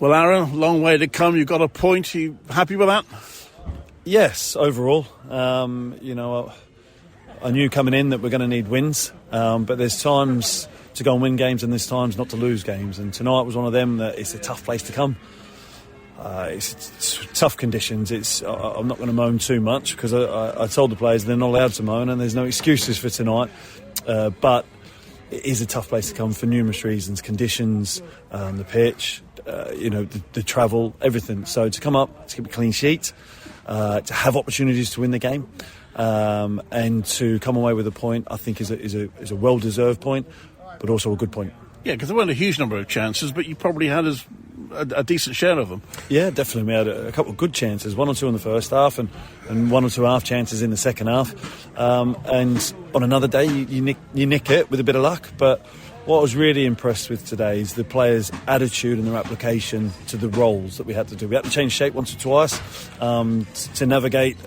Well, Aaron, long way to come. You've got a point. Are you happy with that? Yes, overall. I knew coming in that we're going to need wins, but there's times to go and win games and there's times not to lose games. And tonight was one of them that it's a tough place to come. It's tough conditions. I'm not going to moan too much because I told the players they're not allowed to moan and there's no excuses for tonight. But it is a tough place to come for numerous reasons: conditions, the pitch, the travel, everything. So to come up, to keep a clean sheet, to have opportunities to win the game, and to come away with a point, I think is a well-deserved point, but also a good point. Yeah, because there weren't a huge number of chances, but you probably had a decent share of them. Yeah, definitely. We had a couple of good chances, 1 or 2 in the first half and 1 or 2 half chances in the second half. And on another day, you nick it with a bit of luck. But what I was really impressed with today is the players' attitude and their application to the roles that we had to do. We had to change shape once or twice to navigate,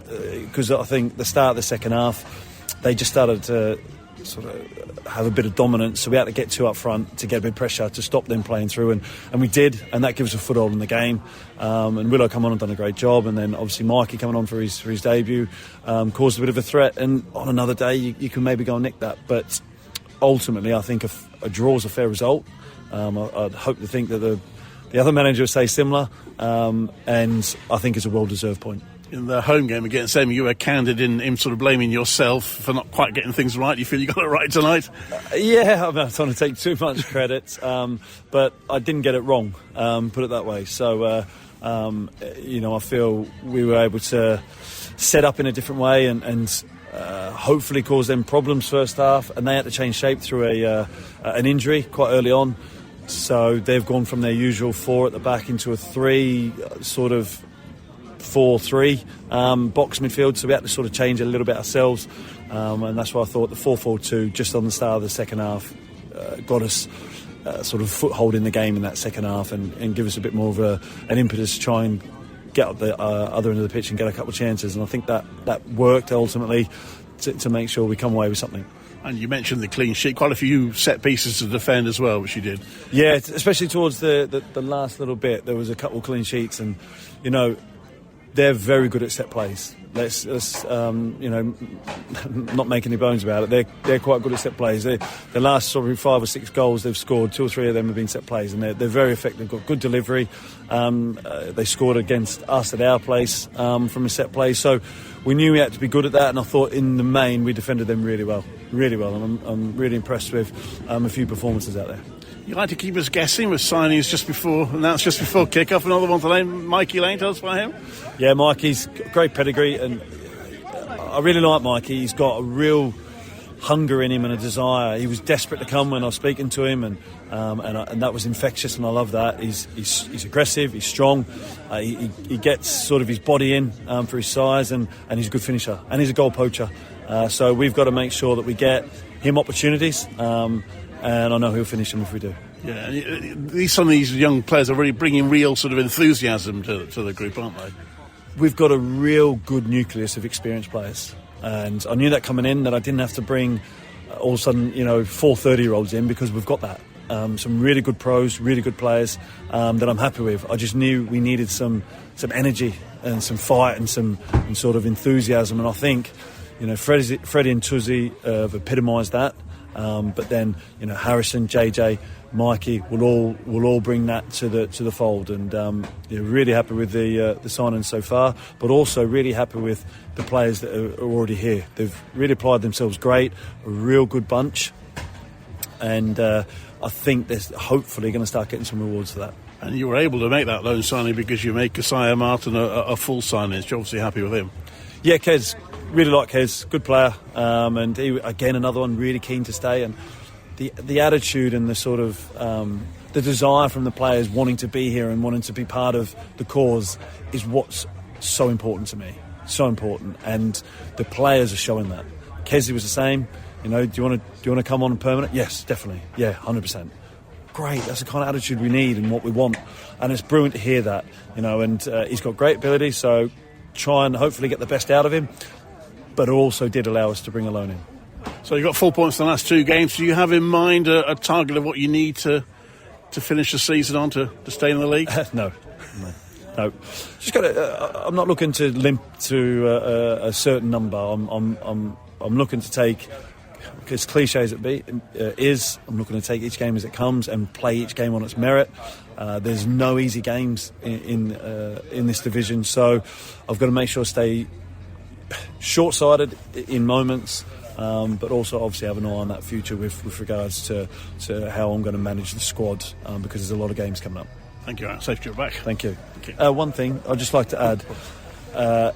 because I think the start of the second half, they just started to sort of have a bit of dominance, so we had to get 2 up front to get a bit of pressure to stop them playing through, and we did, and that gives us a foothold in the game. And Willow come on and done a great job, and then obviously Mikey coming on for his debut caused a bit of a threat, and on another day you can maybe go and nick that, but ultimately I think a draw is a fair result. I'd hope to think that the other manager will say similar, and I think it's a well-deserved point. In the home game against them, you were candid in sort of blaming yourself for not quite getting things right. You feel you got it right tonight? Yeah, I'm not trying to take too much credit, but I didn't get it wrong, put it that way. So, I feel we were able to set up in a different way and hopefully cause them problems first half, and they had to change shape through an injury quite early on. So they've gone from their usual 4 at the back into a 3 sort of 4-3 box midfield, so we had to sort of change a little bit ourselves, and that's why I thought the 4-4-2 just on the start of the second half got us sort of foothold in the game in that second half and give us a bit more of an impetus to try and get up the other end of the pitch and get a couple of chances, and I think that worked ultimately to make sure we come away with something. And you mentioned the clean sheet, quite a few set pieces to defend as well, which you did. Yeah, especially towards the last little bit, there was a couple of clean sheets, and they're very good at set plays. Let's not make any bones about it. They're quite good at set plays. The last sort of 5 or 6 goals they've scored, 2 or 3 of them have been set plays, and they're very effective. Got good delivery. They scored against us at our place from a set play, so we knew we had to be good at that. And I thought in the main we defended them really well, and I'm really impressed with a few performances out there. You like to keep us guessing with signings announced just before kick-off. Another one today, Mikey Lane, tell us about him. Yeah, Mikey's got great pedigree, and I really like Mikey. He's got a real hunger in him and a desire. He was desperate to come when I was speaking to him, and that was infectious, and I love that. He's aggressive, he's strong, he gets sort of his body in for his size, and he's a good finisher, and he's a goal poacher. So we've got to make sure that we get him opportunities, and I know he'll finish them if we do. Yeah, some of these young players are really bringing real sort of enthusiasm to the group, aren't they? We've got a real good nucleus of experienced players, and I knew that coming in, that I didn't have to bring all of a sudden 4 30-year-olds in, because we've got that. Some really good pros, really good players that I'm happy with. I just knew we needed some energy and some fight and some sort of enthusiasm, and I think Freddie and Tuzzy have epitomised that. But then Harrison, JJ, Mikey will all bring that to the fold, and really happy with the signings so far, but also really happy with the players that are already here. They've really applied themselves great, a real good bunch, and I think they're hopefully going to start getting some rewards for that. And you were able to make that loan signing because you made Keziah Martin a full signing. You're obviously happy with him. Yeah, Kez. Really like Kez, good player, and he, again, another one really keen to stay, and the attitude and the sort of the desire from the players wanting to be here and wanting to be part of the cause is what's so important to me, so important, and the players are showing that. Kez was the same. Do you want to come on permanent? Yes, definitely. Yeah, 100%. Great, that's the kind of attitude we need and what we want, and it's brilliant to hear that. And he's got great ability, so try and hopefully get the best out of him. But it also did allow us to bring a loan in. So you got 4 points in the last 2 games. Do you have in mind a target of what you need to to finish the season on to stay in the league? No. Just got to. I'm not looking to limp to a certain number. I'm looking to take, as cliche as it is, I'm looking to take each game as it comes and play each game on its merit. There's no easy games in this division, so I've got to make sure I stay short-sighted in moments, but also obviously have an eye on that future with regards to how I'm going to manage the squad, because there's a lot of games coming up. Thank you, Aaron. Safe to be back. Thank you. One thing I'd just like to add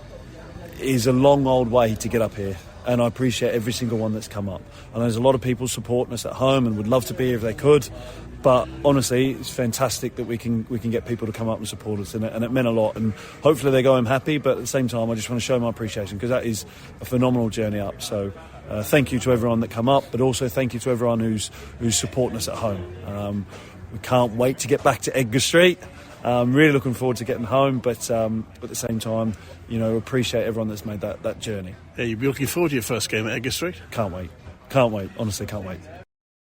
is a long old way to get up here, and I appreciate every single one that's come up. I know there's a lot of people supporting us at home and would love to be here if they could, but honestly it's fantastic that we can get people to come up and support us, and it meant a lot, and hopefully they go home happy, but at the same time I just want to show my appreciation, because that is a phenomenal journey up. So thank you to everyone that come up, but also thank you to everyone who's supporting us at home. We can't wait to get back to Edgar Street. Really looking forward to getting home, but at the same time, appreciate everyone that's made that journey. Yeah, you'll be looking forward to your first game at Edgar Street? Can't wait. Honestly, can't wait.